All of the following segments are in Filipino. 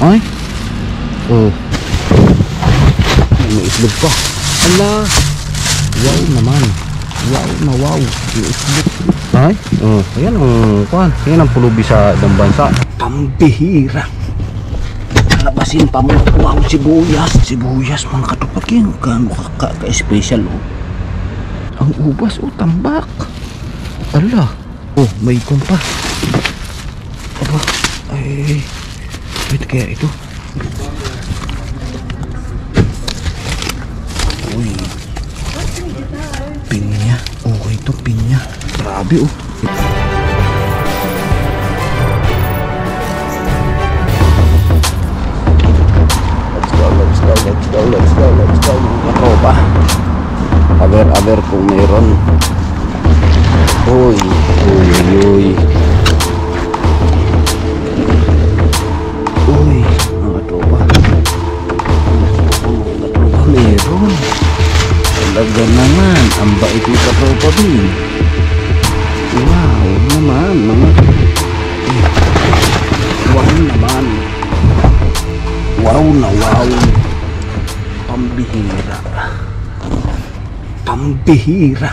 Ay. Oh. May itlog pa. Ala. Wow naman. Wow na wow. May itlog. Ay. Oh. Ayan ang kuhan. Ayan ang pulubi sa ibang bansa. Pambihira. Labasin pa mo. Wow, sibuyas. Sibuyas mga katupag yun. Gano'n ka-special oh. Ang ubas oh, tambak. Ala. Oh, may ikon pa. Aba. Ay. Wait, kaya ito. Uy. Pinya. Okay ito, pinya. Grabe oh. Let's go. Ako pa. Aber kung mayroon. Uy. Uy, mga tropa. Meron. Talaga naman. Ang bait ni katropa din. Wow naman. Wow naman. Wow na wow. Pambihira.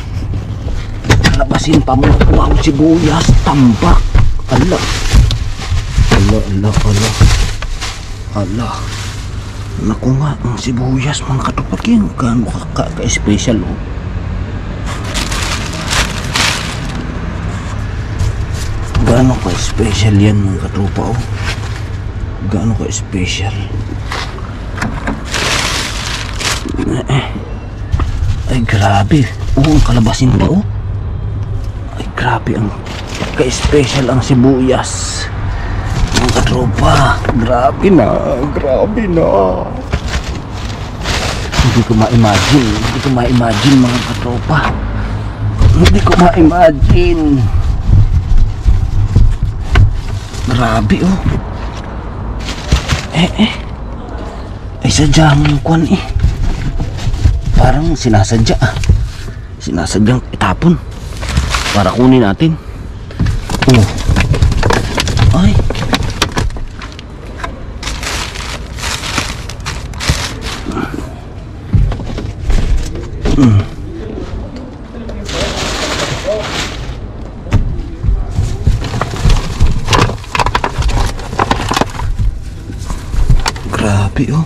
Labasin pa mo. Wow, sibuyas. Tambak. Ala. Naku nga, ang sibuyas mga katupag yun. Gano'n ka-special oh. Gano'n ka-special yan mga katupa oh. Gano'n ka-special. Ay grabe. Ang kalabasin pa oh. Ay grabe, ang ka-special ang sibuyas mga katropa. Grabe na. Hindi ko ma-imagine mga katropa. Hindi ko ma-imagine. Grabe oh. Ay sadyang kwan eh. Parang sinasadyang itapon para kunin natin. Oh. Ay. Grabe oh.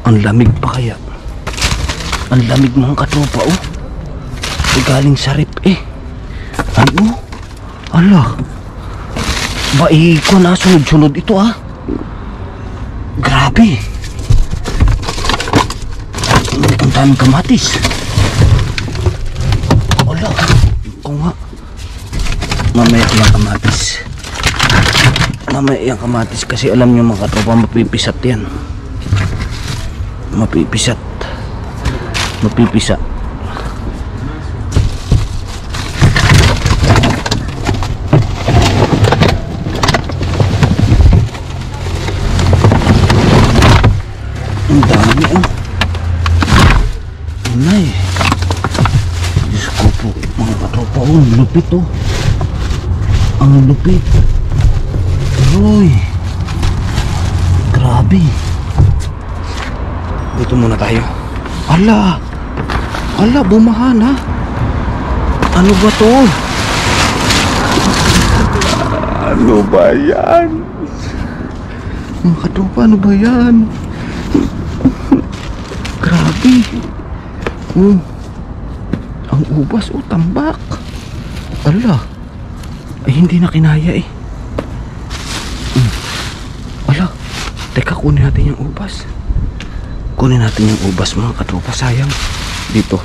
Ang lamig pa kaya. Ang lamig mga katropa oh. Galing sa rip eh. Ano? Ala. Ko na sunod-sunod ito ah. Grabe. Ang daming kamatis. Ala. Oo nga. Mamaya yung kamatis kasi alam nyo mga katropa, mapipisat yan. Mapipisa. Ang dami oh. Nay. Diyos ko po mga katropa oh. Ang lupit oh. Ang lupit. Uy. Grabe. Dito muna tayo. Ala. Bumahan ha. Ano ba to? Ano ba yan? Mga katropa, ano ba yan? Grabe. Ang ubas tambak. Ala. Ay hindi na kinaya eh. Ala. Teka, kunin natin yung ubas. Kunin natin yung ubas mga katropa, sayang. Dito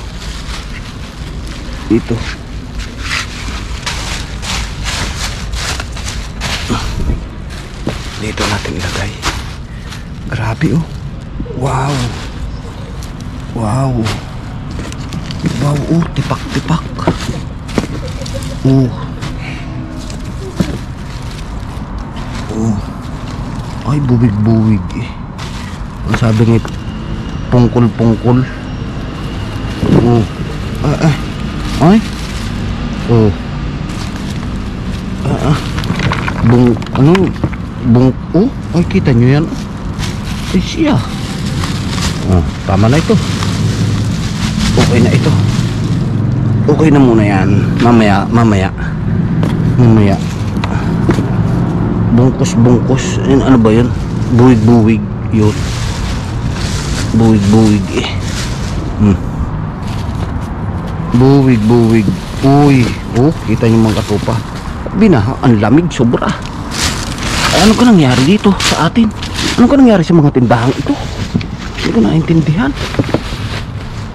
natin ilagay. Grabe oh. Wow oh, tipak oh. Ay buwig eh. Ang sabi nga pungkol oh. Ay oh. Oh, ay kita nyo yan. siya. Tama na ito. Okay na ito. Okay na muna yan. Mamaya. Bungkus. Ano ba yun? Buwig. Yun. Buwig eh. Buwig. Uy. Kita niyo mga katupa. Binaha, ang lamig sobra. Ay, ano ka nangyari dito sa atin? Ano ka nangyari sa mga tindahang ito? Hindi ko naintindihan.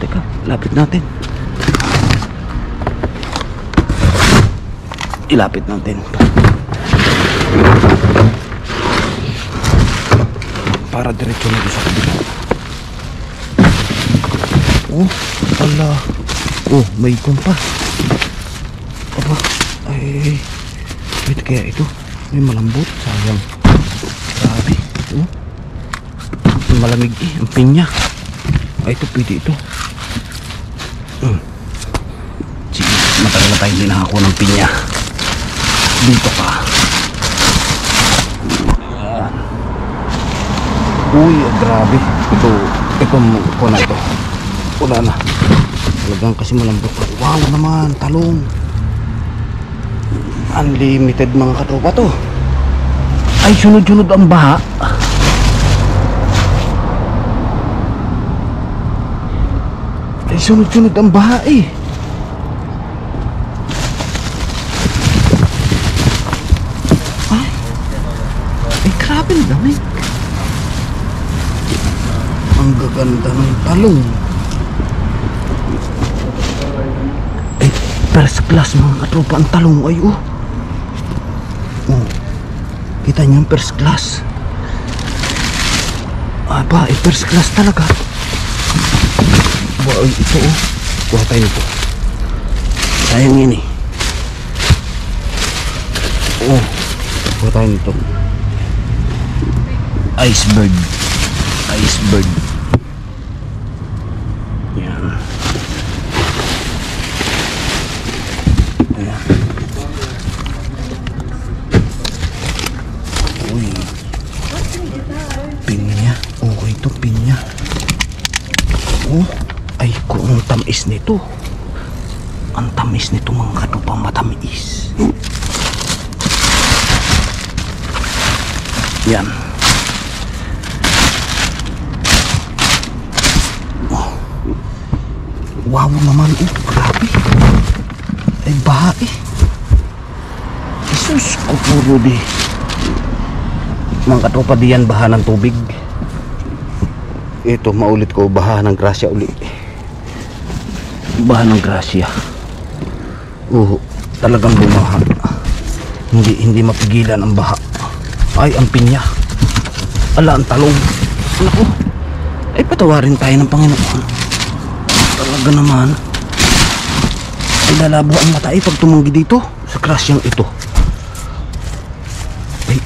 Teka, lapit natin. Ilapit natin. Para diretso na sa kabila. Ala. May kumpa. Aba, ay. Wait, kaya ito may malambot. Sayang. Grabe. Malamig ang pinya. Ay, ito pwede ito. Sige, matagal na tayo hindi nakakuha ng pinya. Dito ka. Grabe. Ito na. Talagang kasi malambot. Wow naman, talong. Unlimited mga katropa to. Ay, sunod-sunod ang baha. Eh. Ay, grabe na dami. Ang gaganda ng talong. Ay, first class mga katropa ang talong. Ay, kita niyo yung first class. Aba, first class talaga. Ay, ito kuha tayo nito. Sayang yun eh. Kuha tayo nito. Iceberg. Yan. Pinya. Okay ito, pinya. Ay, kung ang tamis nito. Ang tamis nito mga katupa, matamis. Yan. Wow naman, grabe. Ay, baha eh. Jesus, kupuro di. Mga katupa, diyan baha ng tubig. Ito, maulit ko, baha ng grasya ulit. Baha ng grasya. Talagang bumaha. Hindi mapigilan ang baha. Ay, ang pinya. Ala, ang talong. Naku. Ay, patawarin tayo ng Panginoon. Talaga naman. Ay, lalabo ang mata pag tumunggi dito sa grasyang ito. Ay,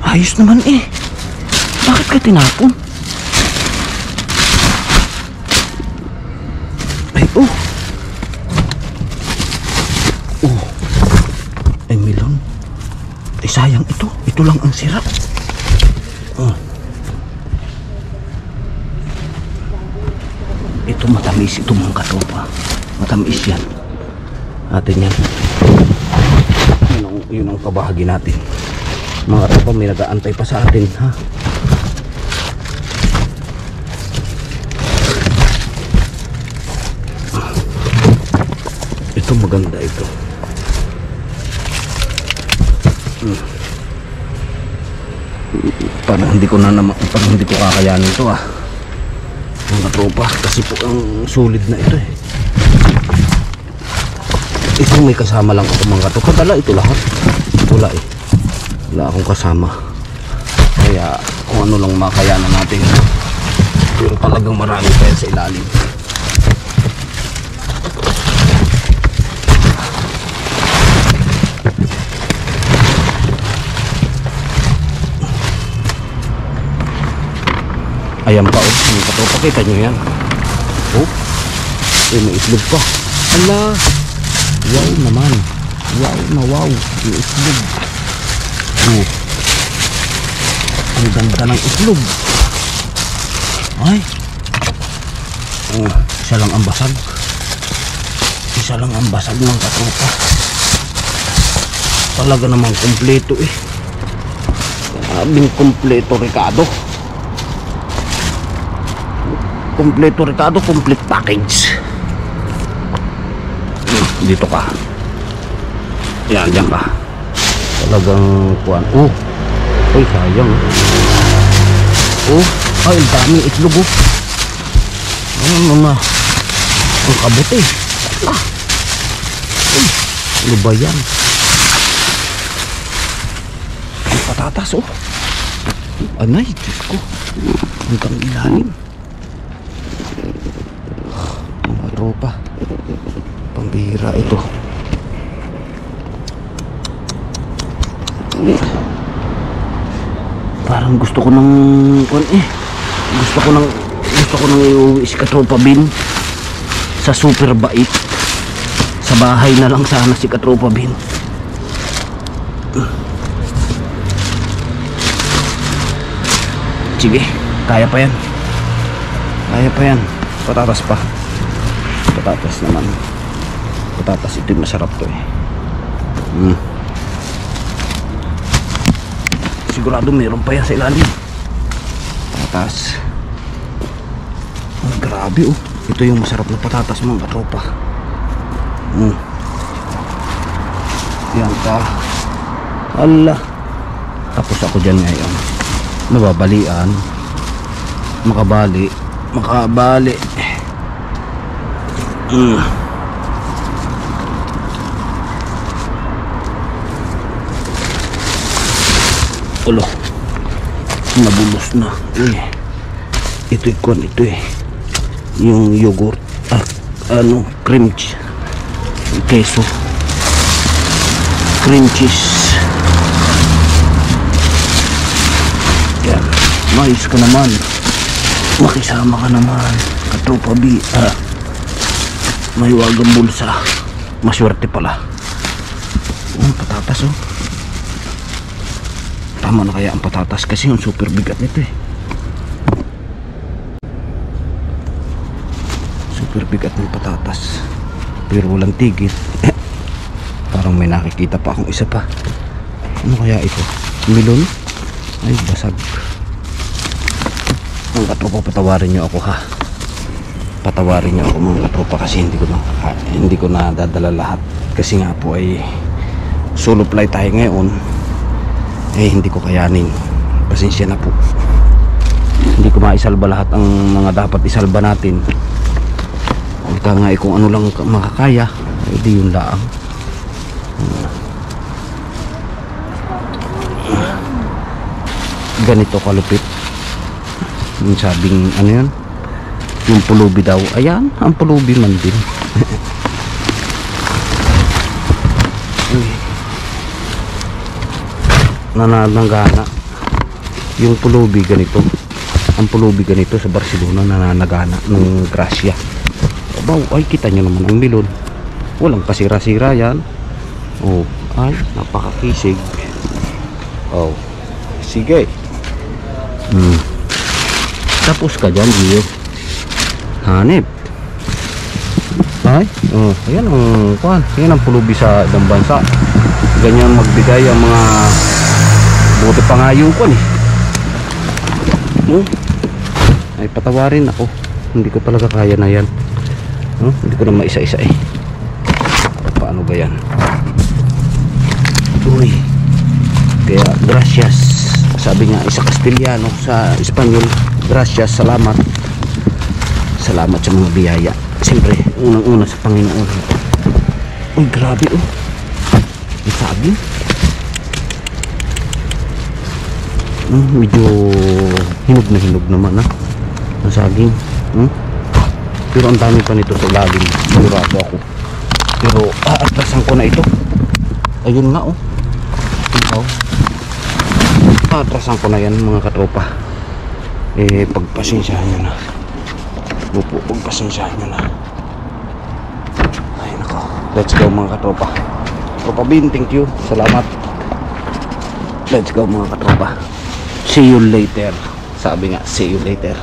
ayos naman eh. Bakit ka tinapon? Ay, melon. Ay, sayang ito. Ito lang ang sira. Ito matamis ito mga katropa. Matamis yan. Atin yan. Yun ang kabahagi natin. Mga katropa, may nag-aantay pa sa atin, ha? Ito maganda ito. Parang hindi ko kakayanin ito mga tropa, kasi po ang sulit na ito eh. Ito may kasama lang ako mga tropa. Dala ito lahat. Wala eh. Wala akong kasama. Kaya kung ano lang makayanan natin. Pero talagang marami pa sa ilalim. Ayan pa mga katropa, kita nyo yan. May itlog pa. Ala, wow naman. Wow na wow, yung itlog. Ang ganda ng itlog. Ay. Oh, isa lang ang basag. Isa lang ang basag ng katropa. Talaga namang kumpleto eh. Sabing kumpleto, Ricardo. Kumpleto, Ricardo. Complete package. Dito ka. Yan, dyan ka. Talagang kuwan. Oh. Ay, sayang. Oh. Ay, ang daming itlog oh. Ano na. Ang kabot eh. Ah. Ay, ano ba yan? Ang patatas oh. Anay, Diyos ko. Hanggang ilalim. Mga tropa. Pambihira ito. Parang gusto ko ng gusto ko nang iuwi si Katropa Bin sa super bait. Sa bahay na lang sana si Katropa Bin. Sige, kaya pa yan. Kaya pa yan. Patatas pa. Patatas naman. Patatas ito yung masarap to eh. Sigurado meron pa yan sa ilalim. Patatas. Oh, grabe oh. Ito yung masarap na patatas mga katropa. Yan ka. Ala. Tapos ako dyan ngayon. Nababalian. Makabali. Ulo. Nabulos na. Ito eh. Yung yogurt. Cream cheese. Queso. Cream cheese. Yan. Mais ka naman. Makisama ka naman. Katropa B. May wagang bulsa. Maswerte pala. Patatas oh. Tama na kaya ang patatas kasi yung super bigat nito eh. Super bigat ng patatas. Pero walang tigil. Parang may nakikita pa akong isa pa. Ano kaya ito? Melon? Ay basag. Mga katropa, patawarin nyo ako ha. Patawarin nyo ako mga katropa kasi hindi ko na dadala lahat. Kasi nga po ay solo flight tayo ngayon. Hindi ko kayanin. Pasensya na po. Hindi ko maisalba lahat ang mga dapat isalba natin. Ika nga kung ano lang makakaya, di yun lang. Ganito kalupit. Yung sabing ano yun, yung pulubi daw. Ayan, ang pulubi man din. Nananagana yung pulubi ganito. Ang pulubi ganito sa Barcelona nananagana ng grasya. Abaw, ay kita nyo naman ang melon. Walang pasira-sira yan. Oh, ay napakakisig. Oh, sige. Tapos ka dyan, Gio. Hanip. Ay, oh, ayan ang kuhan. Ayan ang pulubi sa ibang bansa. Ganyan magbigay ang mga buti pa nga yung kuhan eh. Ay patawarin ako. Hindi ko talaga kaya na yan. Hindi ko na maisa-isa eh. Paano ba yan? Uy. Kaya gracias. Sabi nga isa Castellano sa Espanyol. Gracias, salamat. Salamat sa mga biyaya. Siyempre, unang-una sa Panginoon. Uy, grabe oh. Ang sabi. Medyo hinog naman ang saging. Pero ang dami pa nito sa lalim, sigurado ako. Pero aatrasan ko na ito. Ayun nga oh. Aatrasan ko na yan mga katropa. Pagpasensyahan nyo na. Pagpasensyahan nyo na. Ay nako. Let's go mga katropa. Tropa Bin, thank you. Salamat. Let's go mga katropa. See you later. Sabi nga, see you later.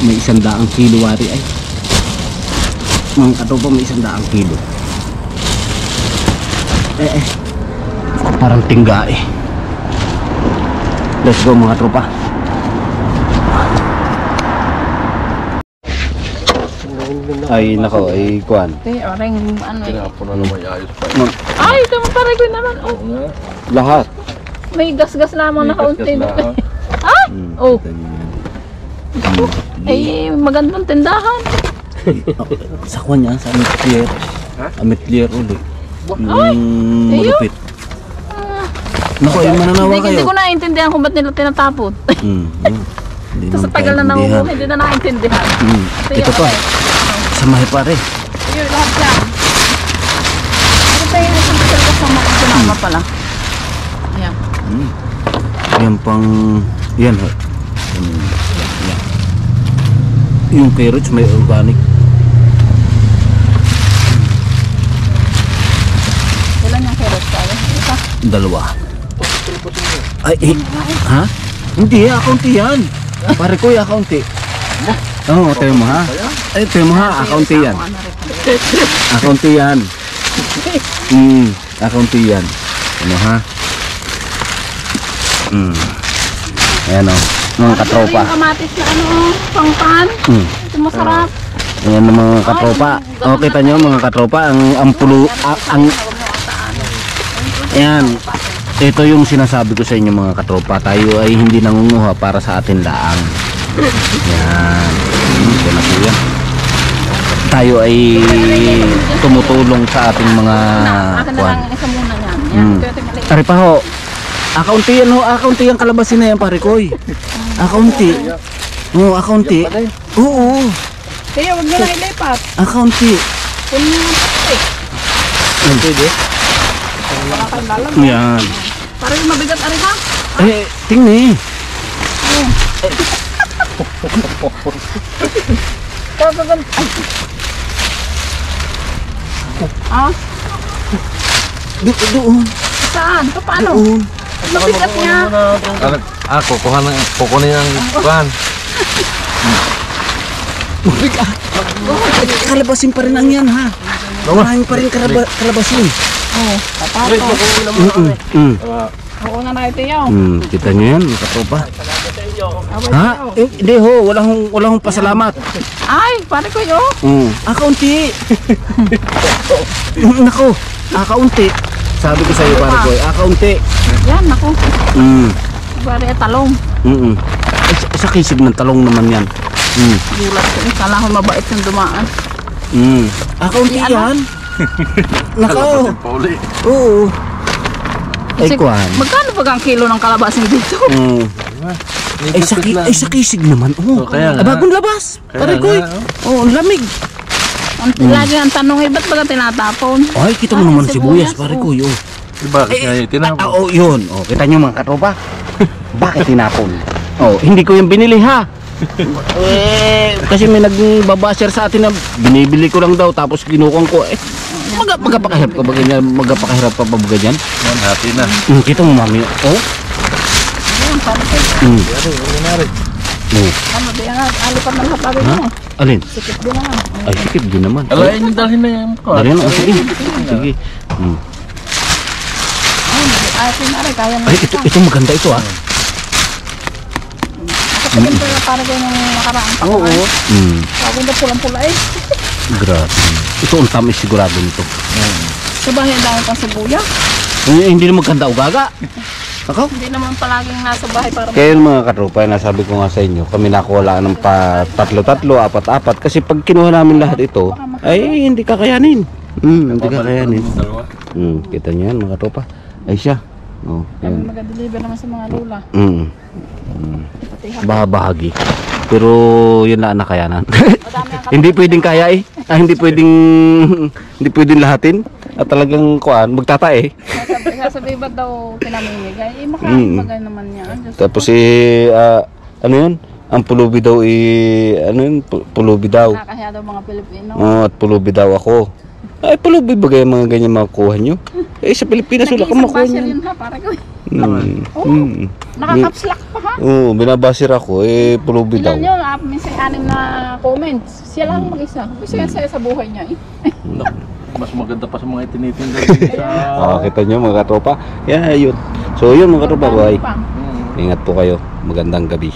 May 100 kilo wari ay. Mga katropa, may 100 kilo. Parang tingga eh. Let's go mga tropa. Ay nako, ay kuan. Orang ano eh. Ay, ito mo pare ko naman. Oh. Lahat. May gas-gas lamang na kaunti. Ah! Oh. Ay, magandang tindahan. Sa kuan niya, sa Ametlier. Ametlier ulit. Malupit. Nako, ay mananawa kayo. Hindi ko naiintindihan kung ba't nila tinatapon. Ito sa tagal na nangunguha, hindi na naiintindihan. Ito pa. Sa mahi pare. Yun, lahat yan. Ano pa yung isang talaga sa mga sinama pala? Ayan. Yan pang... Yan ho. Yan. Yung carrots may organic. Ilan yung carrots tayo? Isa? 2. Ay, ha? Hindi, akaunti yan. Pare ko, akaunti. Oo, tayo mo ha. Ay, tayo mo ha, akaunti yan. Akaunti yan. Akaunti yan. Ano ha? Ayan o, mga katropa. Yung kamatis na ano, pangpan. Ito masarap. Ayan mga katropa. O, kita nyo mga katropa, ang pulo, ayan. Ito yung sinasabi ko sa inyo mga katropa. Tayo ay hindi nangunguha para sa atin laang. Yan. Ito na po yan. Tayo ay tumutulong sa ating mga Akin na lang isa muna yan. Yan. Ari pa ho. Akaunti yan ho. Akaunti yung kalabasin na yan pare koy. Akaunti. Oo, akaunti. Oo. Kaya huwag nyo lang ilipat. Akaunti. Kung nyo eh. Yan pwede. Wala kang lalang. Yan. Parang mabigat ari ha. Tingni. Kagagan. Ah, Doon. saan? Paano? Doon. Mabigat niya. Kukunin ang kuhan. Kalabasin pa rin ang yan ha. Marami pa rin kalabasin. Oh, tapato. Ako na na ito yun. Kita nyo yan, katropa. Ha? Hindi ho, wala hong pasalamat. Ay, pare ko yun. Akaunti. Nako, akaunti. Sabi ko sa'yo pare ko, akaunti. Yan, ako. Pare, talong. Sa kisig ng talong naman yan. Gulat ko. Kala ko mabait yung dumaan. Akaunti yan. Nako. Oo. Ay, kuhan. Magkano ba ang kilo ng kalabasin dito? Ay, sa kisig naman. Kaya nga. Bagong labas. Pare ko. Ang lamig. Lagi ang tanong, ba't baga tinatapon? Ay, kita mo naman sibuyas, pare ko. Bakit kaya tinapon? Yun. Kita nyo mga katropa. Bakit tinapon? Hindi ko yung binili ha. Kasi may nagbabasher sa atin na binibili ko lang daw tapos kinukang ko. Magapakahirap ka ba ganyan? Magapakahirap pa ba ganyan? Hati na. Kita mo mami. Ayan, pare ko. Ano, di nga, alipan ng hatabi mo. Alin? Sikip din naman. Ay, sikip din naman. Alayin yung dalhin na yung kuhan. Dari na, sige. Sige. Ay, pinari, kaya mo. Ay, ito maganda ito ha. Kasi ito yung para kayo ng nakaraang pakuhan. Sabi na pulang-pula eh. Grabe. Ito ang tamis sigurado nito. Sa bahay ang dami pang sibuya. Hindi na maganda ugaga. Ako? Hindi naman palaging nasa bahay para Kaya mga katropa, nasabi ko nga sa inyo, kami nakuha ng tatlo-tatlo, apat-apat. Kasi pag kinuha namin lahat ito, ay hindi kakayanin. Hindi kakayanin. Kita niyo yan mga katropa. Ay siya. Oh, Kami yun. mag-deliver naman sa mga lula. Pati hapon. Bahagi. Pero yun lang ang nakayanan. Madami ang Hindi pwedeng kaya eh. Hindi pwedeng lahatin. At talagang kuan, magtatae. sasabi ba't daw pinamimigay? Mm. Makakabagay naman niya. Diyos ko. Tapos ano yun? Ang pulubi daw ano yun? Pulubi daw. Nakakahiya daw mga Pilipino. At pulubi daw ako. Ay, pulubi bagay mga ganyan makukuha nyo? Eh, sa Pilipinas wala kang Nag-iisang makuha basher nyo. yun ha, para ko. Oo. Nakakapslak pa ha. Oo, binabasir ako. Eh, pulubi daw. Ilan yun? Minsan 6 na comments. Siya lang mag-isa. Kasi sa buhay niya eh. Mas maganda pa sa mga itinitinda dito sa... Kita nyo mga katropa. Yan, yun. So, yun mga katropa. Bye. Pa. Ingat po kayo. Magandang gabi.